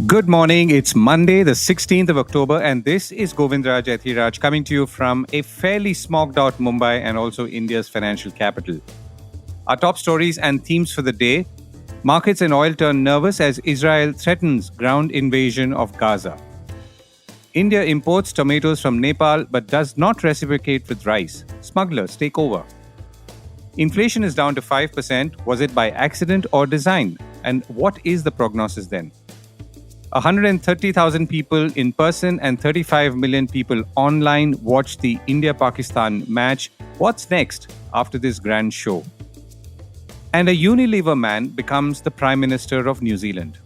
Good morning. It's Monday, the 16th of October, and this is Govindraj Ethiraj coming to you from a fairly smogged out Mumbai and also India's financial capital. Our top stories and themes for the day: markets and oil turn nervous as Israel threatens ground invasion of Gaza. India imports tomatoes from Nepal but does not reciprocate with rice. Smugglers take over. Inflation is down to 5%. Was it by accident or design? And what is the prognosis then? 130,000 people in person and 35 million people online watched the India-Pakistan match. What's next after this grand show? And a Unilever man becomes the Prime Minister of New Zealand.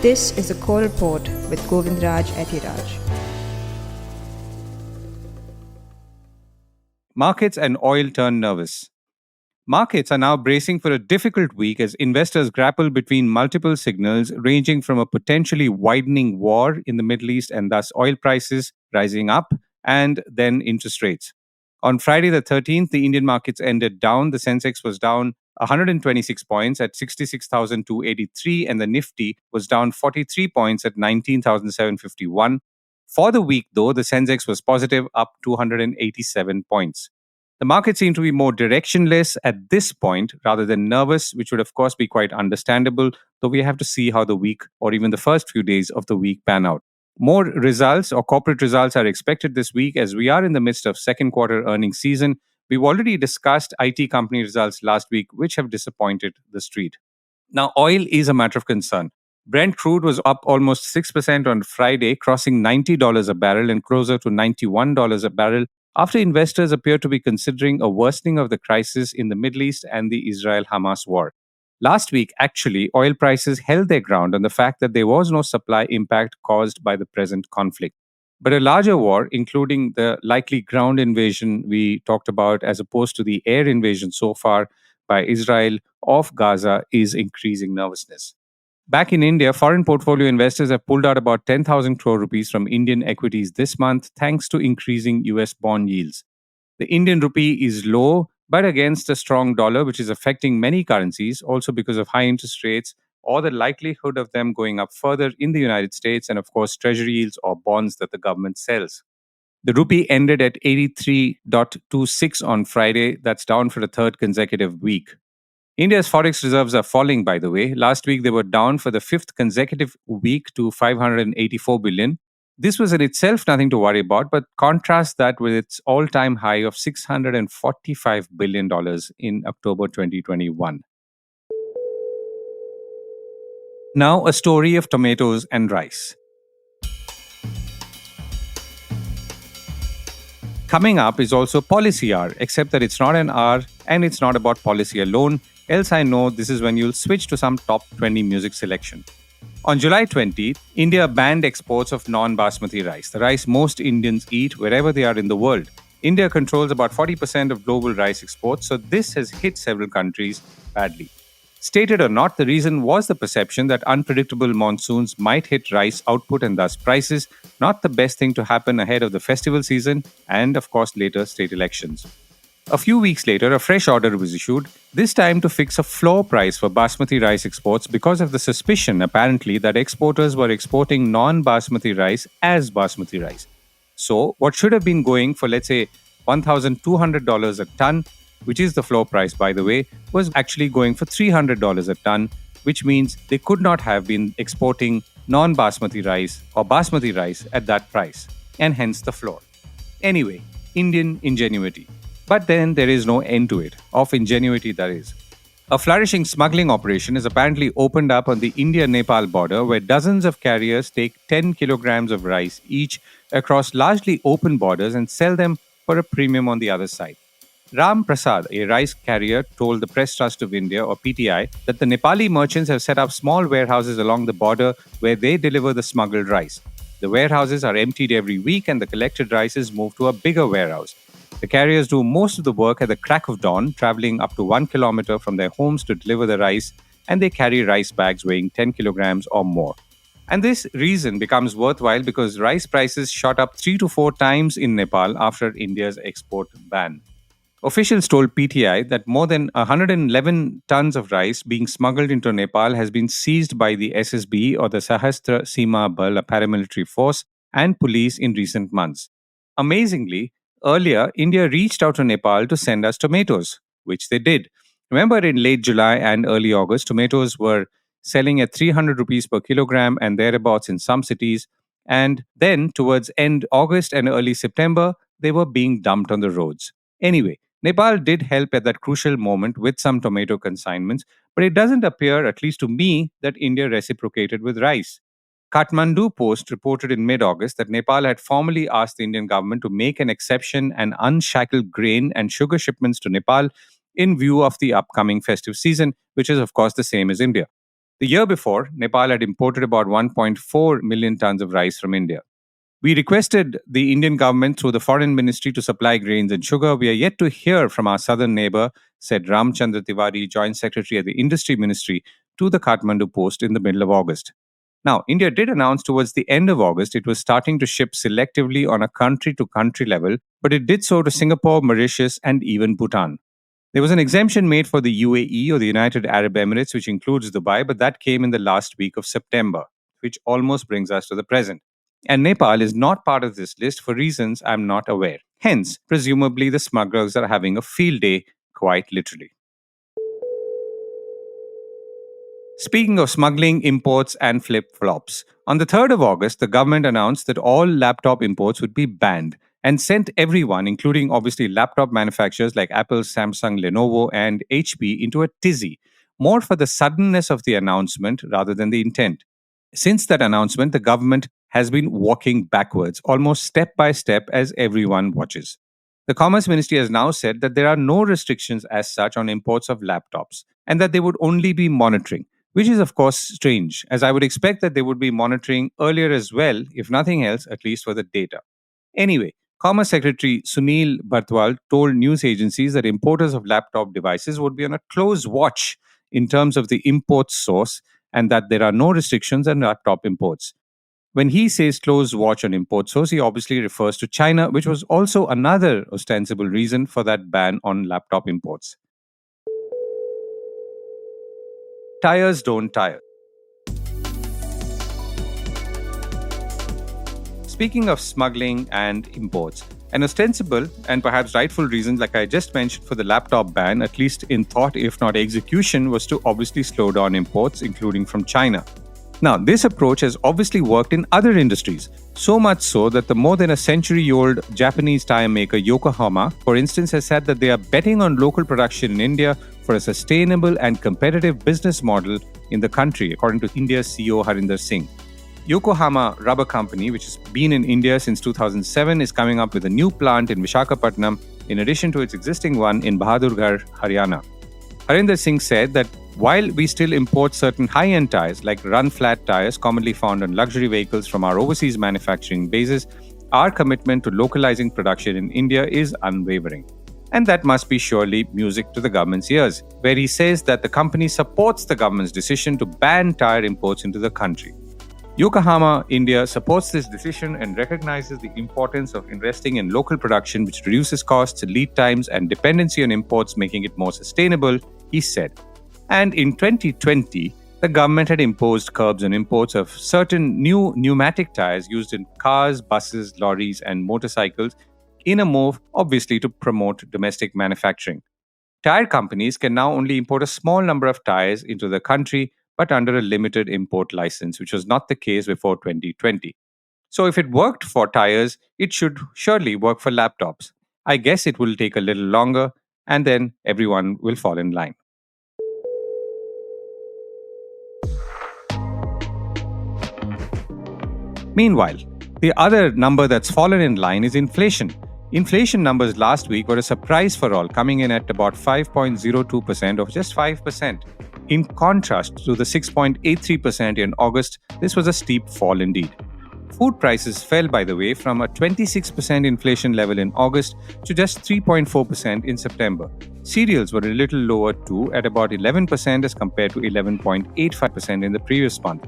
This is a core report with Govindraj Ethiraj. Markets and oil turn nervous. Markets are now bracing for a difficult week as investors grapple between multiple signals ranging from a potentially widening war in the Middle East and thus oil prices rising up and then interest rates. On Friday the 13th, the Indian markets ended down. The Sensex was down 126 points at 66,283 and the Nifty was down 43 points at 19,751. For the week though, the Sensex was positive, up 287 points. The market seemed to be more directionless at this point rather than nervous, which would of course be quite understandable, though we have to see how the week or even the first few days of the week pan out. More results or corporate results are expected this week as we are in the midst of second quarter earnings season. We've already discussed IT company results last week, which have disappointed the street. Now, oil is a matter of concern. Brent crude was up almost 6% on Friday, crossing $90 a barrel and closer to $91 a barrel after investors appear to be considering a worsening of the crisis in the Middle East and the Israel-Hamas war. Last week, actually, oil prices held their ground on the fact that there was no supply impact caused by the present conflict. But a larger war, including the likely ground invasion we talked about as opposed to the air invasion so far by Israel of Gaza, is increasing nervousness. Back in India, foreign portfolio investors have pulled out about 10,000 crore rupees from Indian equities this month thanks to increasing US bond yields. The Indian rupee is low, but against a strong dollar, which is affecting many currencies, also because of high interest rates or the likelihood of them going up further in the United States, and of course, treasury yields or bonds that the government sells. The rupee ended at 83.26 on Friday. That's down for the third consecutive week. India's forex reserves are falling, by the way. Last week, they were down for the fifth consecutive week to 584 billion. This was in itself nothing to worry about, but contrast that with its all-time high of $645 billion in October 2021. Now, a story of tomatoes and rice. Coming up is also Policy Hour, except that it's not an hour and it's not about policy alone. Else I know this is when you'll switch to some top 20 music selection. On July 20th, India banned exports of non-basmati rice, the rice most Indians eat wherever they are in the world. India controls about 40% of global rice exports, so this has hit several countries badly. Stated or not, the reason was the perception that unpredictable monsoons might hit rice output and thus prices, not the best thing to happen ahead of the festival season and, of course, later state elections. A few weeks later, a fresh order was issued, this time to fix a floor price for basmati rice exports because of the suspicion, apparently, that exporters were exporting non-basmati rice as basmati rice. So, what should have been going for, let's say, $1,200 a ton, which is the floor price, by the way, was actually going for $300 a ton, which means they could not have been exporting non-basmati rice or basmati rice at that price, and hence the floor. Anyway, Indian ingenuity. But then there is no end to it, of ingenuity that is. A flourishing smuggling operation is apparently opened up on the India-Nepal border where dozens of carriers take 10 kilograms of rice each across largely open borders and sell them for a premium on the other side. Ram Prasad, a rice carrier, told the Press Trust of India, or PTI, that the Nepali merchants have set up small warehouses along the border where they deliver the smuggled rice. The warehouses are emptied every week and the collected rice is moved to a bigger warehouse. The carriers do most of the work at the crack of dawn, traveling up to 1 kilometer from their homes to deliver the rice, and they carry rice bags weighing 10 kilograms or more. And this reason becomes worthwhile because rice prices shot up 3 to 4 times in Nepal after India's export ban. Officials told PTI that more than 111 tons of rice being smuggled into Nepal has been seized by the SSB or the Sahastra Seema Bal, a paramilitary force, and police in recent months. Amazingly, earlier, India reached out to Nepal to send us tomatoes, which they did. Remember, in late July and early August, tomatoes were selling at 300 rupees per kilogram and thereabouts in some cities. And then, towards end August and early September, they were being dumped on the roads. Anyway, Nepal did help at that crucial moment with some tomato consignments, but it doesn't appear, at least to me, that India reciprocated with rice. Kathmandu Post reported in mid August that Nepal had formally asked the Indian government to make an exception and unshackle grain and sugar shipments to Nepal in view of the upcoming festive season, which is, of course, the same as India. The year before, Nepal had imported about 1.4 million tons of rice from India. We requested the Indian government through the Foreign Ministry to supply grains and sugar. We are yet to hear from our southern neighbor, said Ramchandra Tiwari, Joint Secretary at the Industry Ministry, to the Kathmandu Post in the middle of August. Now, India did announce towards the end of August it was starting to ship selectively on a country to country level, but it did so to Singapore, Mauritius, and even Bhutan. There was an exemption made for the UAE or the United Arab Emirates, which includes Dubai, but that came in the last week of September, which almost brings us to the present. And Nepal is not part of this list for reasons I'm not aware. Hence, presumably the smugglers are having a field day, quite literally. Speaking of smuggling, imports, and flip flops, on the 3rd of August, the government announced that all laptop imports would be banned and sent everyone, including obviously laptop manufacturers like Apple, Samsung, Lenovo, and HP, into a tizzy, more for the suddenness of the announcement rather than the intent. Since that announcement, the government has been walking backwards, almost step by step, as everyone watches. The Commerce Ministry has now said that there are no restrictions as such on imports of laptops and that they would only be monitoring, which is, of course, strange, as I would expect that they would be monitoring earlier as well, if nothing else, at least for the data. Anyway, Commerce Secretary Sunil Bartwal told news agencies that importers of laptop devices would be on a close watch in terms of the import source and that there are no restrictions on laptop imports. When he says close watch on import source, he obviously refers to China, which was also another ostensible reason for that ban on laptop imports. Tires don't tire. Speaking of smuggling and imports, an ostensible and perhaps rightful reason, like I just mentioned, for the laptop ban, at least in thought if not execution, was to obviously slow down imports, including from China. Now, this approach has obviously worked in other industries, so much so that the more than a century-old Japanese tire maker Yokohama, for instance, has said that they are betting on local production in India for a sustainable and competitive business model in the country, according to India's CEO Harinder Singh. Yokohama Rubber Company, which has been in India since 2007, is coming up with a new plant in Visakhapatnam, in addition to its existing one in Bahadurgarh, Haryana. Harinder Singh said that while we still import certain high-end tires like run-flat tires commonly found on luxury vehicles from our overseas manufacturing bases, our commitment to localizing production in India is unwavering. And that must be surely music to the government's ears, where he says that the company supports the government's decision to ban tire imports into the country. Yokohama India supports this decision and recognizes the importance of investing in local production, which reduces costs, lead times, and dependency on imports, making it more sustainable, he said. And in 2020, the government had imposed curbs on imports of certain new pneumatic tires used in cars, buses, lorries, and motorcycles in a move, obviously, to promote domestic manufacturing. Tire companies can now only import a small number of tires into the country, but under a limited import license, which was not the case before 2020. So if it worked for tires, it should surely work for laptops. I guess it will take a little longer, and then everyone will fall in line. Meanwhile, the other number that's fallen in line is inflation. Inflation numbers last week were a surprise for all, coming in at about 5.02% or just 5%. In contrast to the 6.83% in August, this was a steep fall indeed. Food prices fell, by the way, from a 26% inflation level in August to just 3.4% in September. Cereals were a little lower too, at about 11% as compared to 11.85% in the previous month.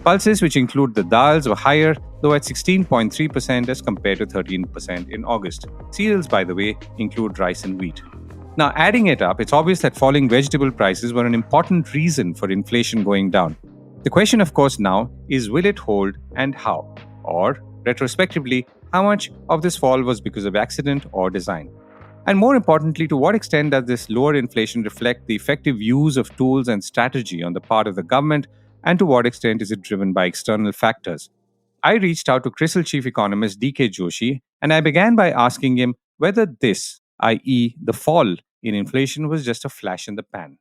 Pulses, which include the dals, were higher, though at 16.3% as compared to 13% in August. Cereals, by the way, include rice and wheat. Now, adding it up, it's obvious that falling vegetable prices were an important reason for inflation going down. The question, of course, now is will it hold and how? Or, retrospectively, how much of this fall was because of accident or design? And more importantly, to what extent does this lower inflation reflect the effective use of tools and strategy on the part of the government, and to what extent is it driven by external factors? I reached out to Crisil chief economist DK Joshi, and I began by asking him whether this, i.e., the fall in inflation, was just a flash in the pan.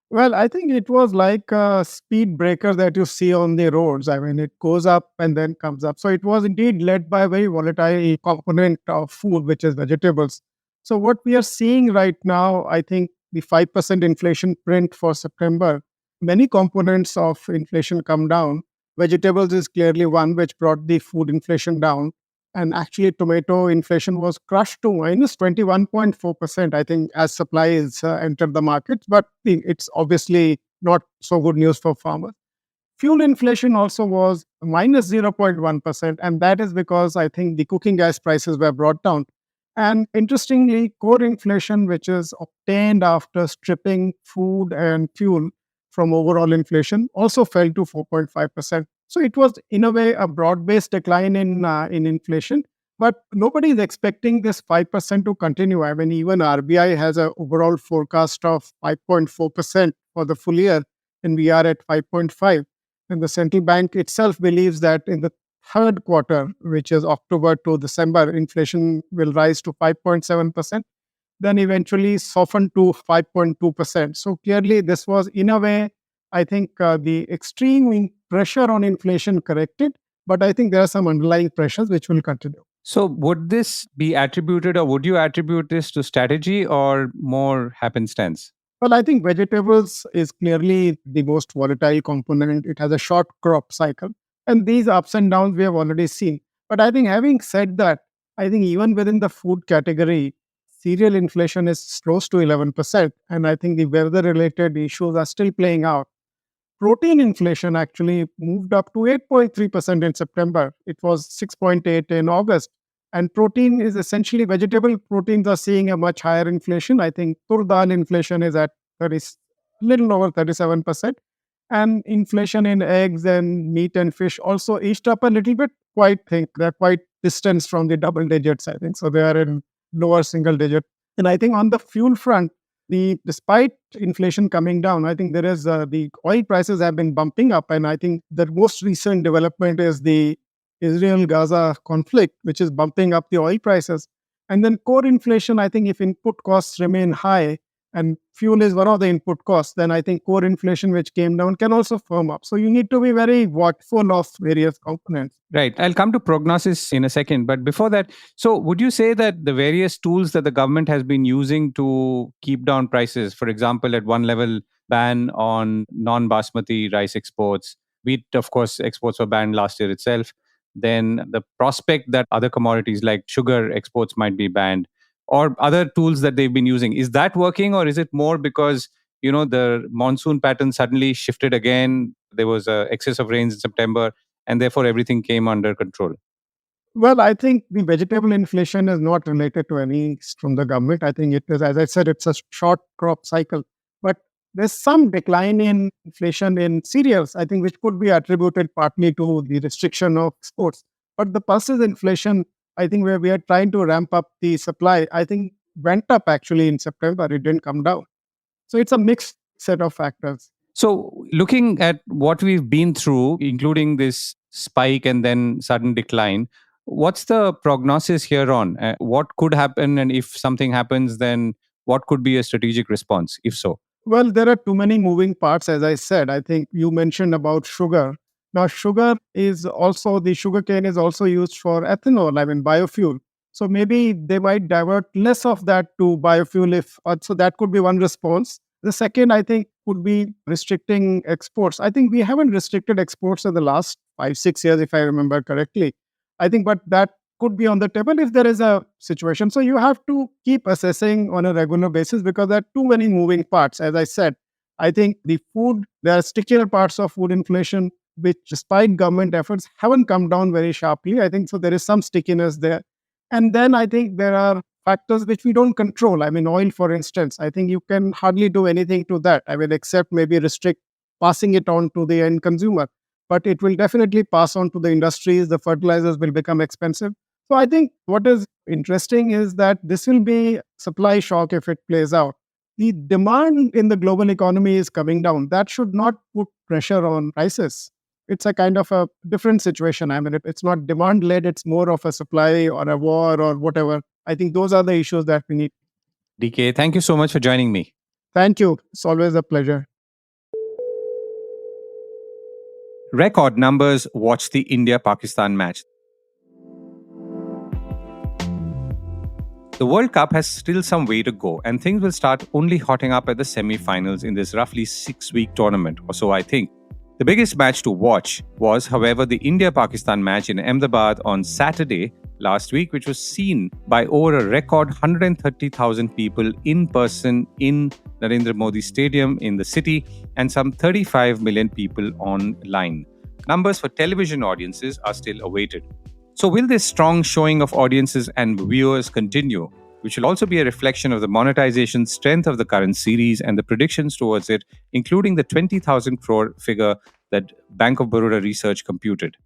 Well, I think it was like a speed breaker that you see on the roads. I mean, it goes up and then comes up. So it was indeed led by a very volatile component of food, which is vegetables. So what we are seeing right now, I think the 5% inflation print for September, many components of inflation come down. Vegetables is clearly one which brought the food inflation down. And actually, tomato inflation was crushed to minus 21.4%, I think, as supplies entered the market. But it's obviously not so good news for farmers. Fuel inflation also was minus 0.1%, and that is because I think the cooking gas prices were brought down. And interestingly, core inflation, which is obtained after stripping food and fuel from overall inflation, also fell to 4.5%. So it was, in a way, a broad-based decline in inflation. But nobody is expecting this 5% to continue. I mean, even RBI has an overall forecast of 5.4% for the full year, and we are at 5.5. And the central bank itself believes that in the third quarter, which is October to December, inflation will rise to 5.7%, then eventually soften to 5.2%. So clearly, this was, in a way, I think the extreme pressure on inflation corrected, but I think there are some underlying pressures which will continue. So, would this be attributed, or would you attribute this to strategy or more happenstance? Well, I think vegetables is clearly the most volatile component. It has a short crop cycle. And these ups and downs we have already seen. But I think having said that, I think even within the food category, cereal inflation is close to 11%. And I think the weather related issues are still playing out. Protein inflation actually moved up to 8.3% in September. It was 6.8 in August. And protein is essentially vegetable proteins are seeing a much higher inflation. I think tur dal inflation is at 30, little over 37%. And inflation in eggs and meat and fish also eased up a little bit. They're quite distant from the double digits, I think. So they are in lower single digit. And I think on the fuel front, despite inflation coming down, I think there is the oil prices have been bumping up, and I think the most recent development is the Israel-Gaza conflict, which is bumping up the oil prices. And then core inflation, I think if input costs remain high, and fuel is one of the input costs, then I think core inflation, which came down, can also firm up. So you need to be very watchful of various components. Right. I'll come to prognosis in a second. But before that, so would you say that the various tools that the government has been using to keep down prices, for example, at one level, ban on non basmati rice exports, wheat, of course, exports were banned last year itself. Then the prospect that other commodities like sugar exports might be banned, or other tools that they've been using, is that working, or is it more because the monsoon pattern suddenly shifted again? There was a excess of rains in September, and therefore everything came under control? Well, I think the vegetable inflation is not related to any from the government. I think it is, as I said, it's a short crop cycle. But there's some decline in inflation in cereals, I think, which could be attributed partly to the restriction of exports. But the pulses inflation, I think, where we are trying to ramp up the supply, I think went up actually in September. It didn't come down. So it's a mixed set of factors. So, looking at what we've been through, including this spike and then sudden decline, what's the prognosis here on? What could happen? And if something happens, then what could be a strategic response, if so? Well, there are too many moving parts, as I said. I think you mentioned about sugar. Now, the sugarcane is also used for ethanol, I mean, biofuel. So maybe they might divert less of that to biofuel so that could be one response. The second, I think, would be restricting exports. I think we haven't restricted exports in the last 5, 6 years, if I remember correctly. I think, but that could be on the table if there is a situation. So you have to keep assessing on a regular basis because there are too many moving parts. As I said, I think there are stickier parts of food inflation. which despite government efforts haven't come down very sharply. I think so there is some stickiness there. And then I think there are factors which we don't control. I mean, oil, for instance, I think you can hardly do anything to that. I mean, except maybe restrict passing it on to the end consumer. But it will definitely pass on to the industries. The fertilizers will become expensive. So I think what is interesting is that this will be supply shock if it plays out. The demand in the global economy is coming down. That should not put pressure on prices. It's a kind of a different situation. I mean, it's not demand led, it's more of a supply or a war or whatever. I think those are the issues that we need. DK, thank you so much for joining me. Thank you. It's always a pleasure. Record numbers watch the India-Pakistan match. The World Cup has still some way to go, and things will start only hotting up at the semi-finals in this roughly 6-week tournament, or so I think. The biggest match to watch was, however, the India-Pakistan match in Ahmedabad on Saturday last week, which was seen by over a record 130,000 people in person in Narendra Modi Stadium in the city and some 35 million people online. Numbers for television audiences are still awaited. So will this strong showing of audiences and viewers continue, which will also be a reflection of the monetization strength of the current series and the predictions towards it, including the 20,000 crore figure that Bank of Baroda Research computed?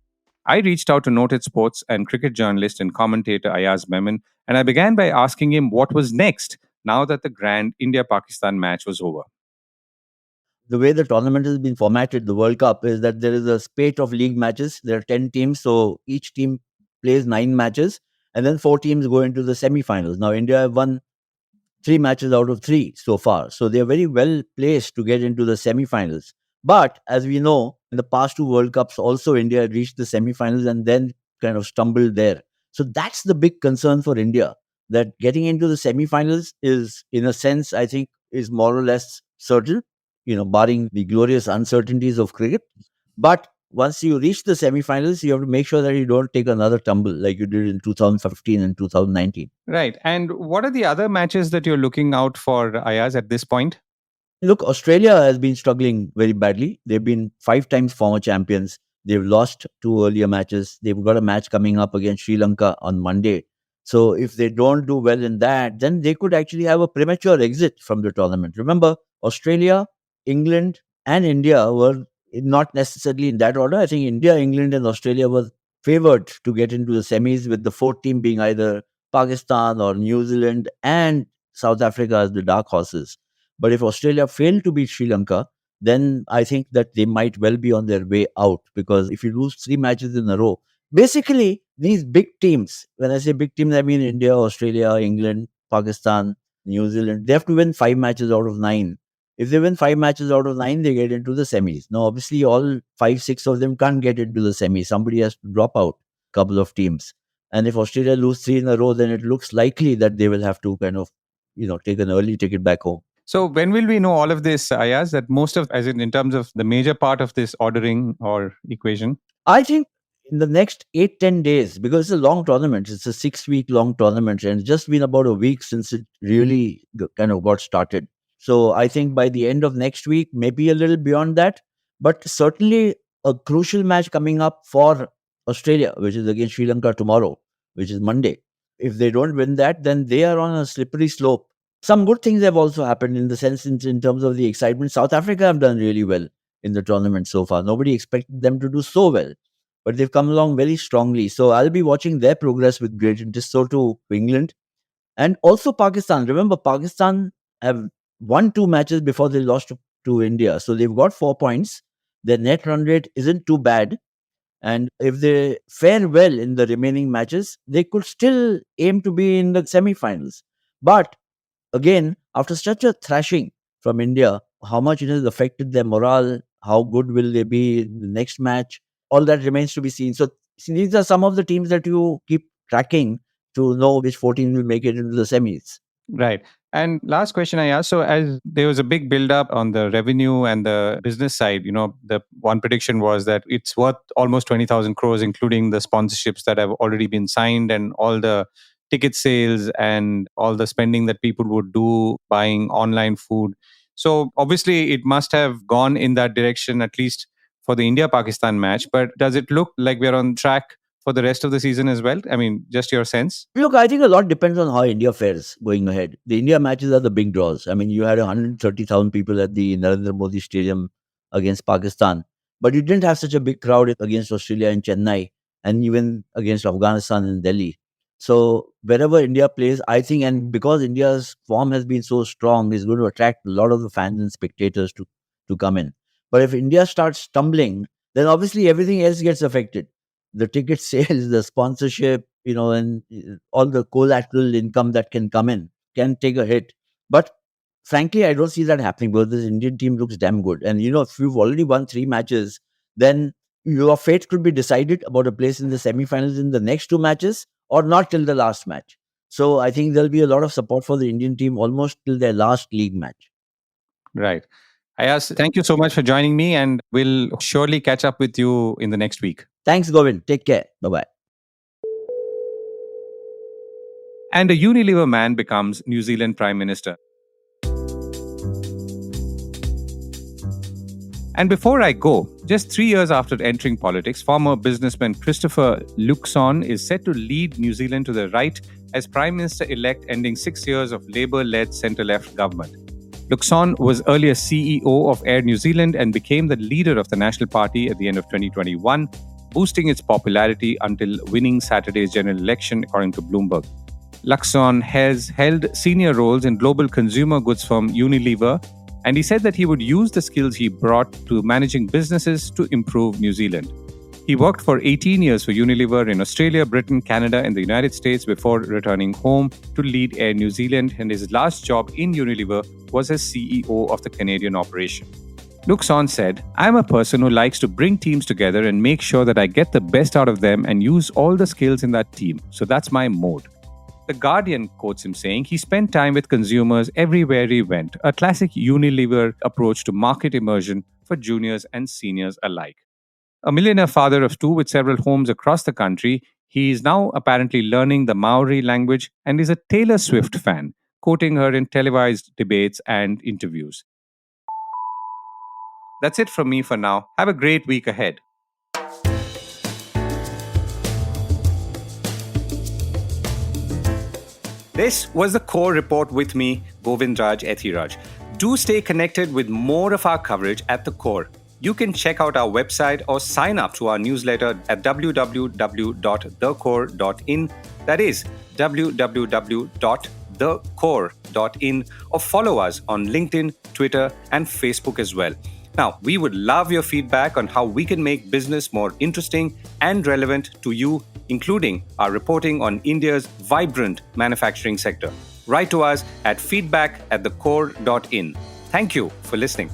I reached out to noted sports and cricket journalist and commentator Ayaz Memon, and I began by asking him what was next now that the grand India-Pakistan match was over. The way the tournament has been formatted, the World Cup, is that there is a spate of league matches. There are 10 teams, so each team plays 9 matches, and then 4 teams go into the semi-finals. Now, India have won 3 matches out of 3 so far, so they are very well placed to get into the semi-finals. But as we know, in the past 2 World Cups, also India had reached the semi-finals and then kind of stumbled there. So that's the big concern for India, that getting into the semi-finals is, in a sense, I think, is more or less certain, barring the glorious uncertainties of cricket. But once you reach the semi-finals, you have to make sure that you don't take another tumble like you did in 2015 and 2019. Right. And what are the other matches that you're looking out for, Ayaz, at this point? Look, Australia has been struggling very badly. They've been 5 times former champions. They've lost 2 earlier matches. They've got a match coming up against Sri Lanka on Monday. So if they don't do well in that, then they could actually have a premature exit from the tournament. Remember, Australia, England, and India were not necessarily in that order. I think India, England, and Australia were favored to get into the semis, with the 4th team being either Pakistan or New Zealand and South Africa as the dark horses. But if Australia fail to beat Sri Lanka, then I think that they might well be on their way out, because if you lose 3 matches in a row, basically these big teams, when I say big teams, I mean India, Australia, England, Pakistan, New Zealand, they have to win 5 matches out of 9. If they win 5 matches out of 9, they get into the semis. Now, obviously, all 5, 6 of them can't get into the semis. Somebody has to drop out, a couple of teams. And if Australia lose 3 in a row, then it looks likely that they will have to kind of, take an early ticket back home. So when will we know all of this, Ayaz, that most of, as in terms of the major part of this ordering or equation? I think in the next 8-10 days, because it's a long tournament, it's a 6-week long tournament, and it's just been about a week since it really kind of got started. So I think by the end of next week, maybe a little beyond that, but certainly a crucial match coming up for Australia, which is against Sri Lanka tomorrow, which is Monday. If they don't win that, then they are on a slippery slope. Some good things have also happened in the sense, in terms of the excitement. South Africa have done really well in the tournament so far. Nobody expected them to do so well, but they've come along very strongly. So I'll be watching their progress with great interest. So to England and also Pakistan. Remember, Pakistan have won 2 matches before they lost to India. So they've got 4 points. Their net run rate isn't too bad. And if they fare well in the remaining matches, they could still aim to be in the semi-finals. But again, after such a thrashing from India, how much it has affected their morale, how good will they be in the next match, all that remains to be seen. So these are some of the teams that you keep tracking to know which 14 will make it into the semis. Right. And last question I asked. So, as there was a big build up on the revenue and the business side, the one prediction was that it's worth almost 20,000 crores, including the sponsorships that have already been signed and all the ticket sales and all the spending that people would do buying online food. So, obviously, it must have gone in that direction, at least for the India-Pakistan match, but does it look like we're on track for the rest of the season as well? I mean, just your sense? Look, I think a lot depends on how India fares going ahead. The India matches are the big draws. I mean, you had 130,000 people at the Narendra Modi Stadium against Pakistan, but you didn't have such a big crowd against Australia in Chennai and even against Afghanistan in Delhi. So wherever India plays, I think, and because India's form has been so strong, is going to attract a lot of the fans and spectators to come in. But if India starts stumbling, then obviously everything else gets affected. The ticket sales, the sponsorship, and all the collateral income that can come in can take a hit. But frankly, I don't see that happening because this Indian team looks damn good. And if you've already won 3 matches, then your fate could be decided about a place in the semi-finals in the next 2 matches or not till the last match. So I think there'll be a lot of support for the Indian team almost till their last league match. Right. Ayaz, thank you so much for joining me, and we'll surely catch up with you in the next week. Thanks, Govind. Take care. Bye-bye. And a Unilever man becomes New Zealand Prime Minister. And before I go, just 3 years after entering politics, former businessman Christopher Luxon is set to lead New Zealand to the right as Prime Minister-elect, ending 6 years of Labour-led centre-left government. Luxon was earlier CEO of Air New Zealand and became the leader of the National Party at the end of 2021, boosting its popularity until winning Saturday's general election, according to Bloomberg. Luxon has held senior roles in global consumer goods firm Unilever, and he said that he would use the skills he brought to managing businesses to improve New Zealand. He worked for 18 years for Unilever in Australia, Britain, Canada, and the United States before returning home to lead Air New Zealand, and his last job in Unilever was as CEO of the Canadian operation. Luxon said, "I'm a person who likes to bring teams together and make sure that I get the best out of them and use all the skills in that team. So that's my mode." The Guardian quotes him saying he spent time with consumers everywhere he went, a classic Unilever approach to market immersion for juniors and seniors alike. A millionaire father of 2 with several homes across the country, he is now apparently learning the Maori language and is a Taylor Swift fan, quoting her in televised debates and interviews. That's it from me for now. Have a great week ahead. This was the Core Report with me, Govindraj Ethiraj. Do stay connected with more of our coverage at the Core. You can check out our website or sign up to our newsletter at www.thecore.in. That is www.thecore.in, or follow us on LinkedIn, Twitter, and Facebook as well. Now, we would love your feedback on how we can make business more interesting and relevant to you, including our reporting on India's vibrant manufacturing sector. Write to us at feedback@thecore.in. Thank you for listening.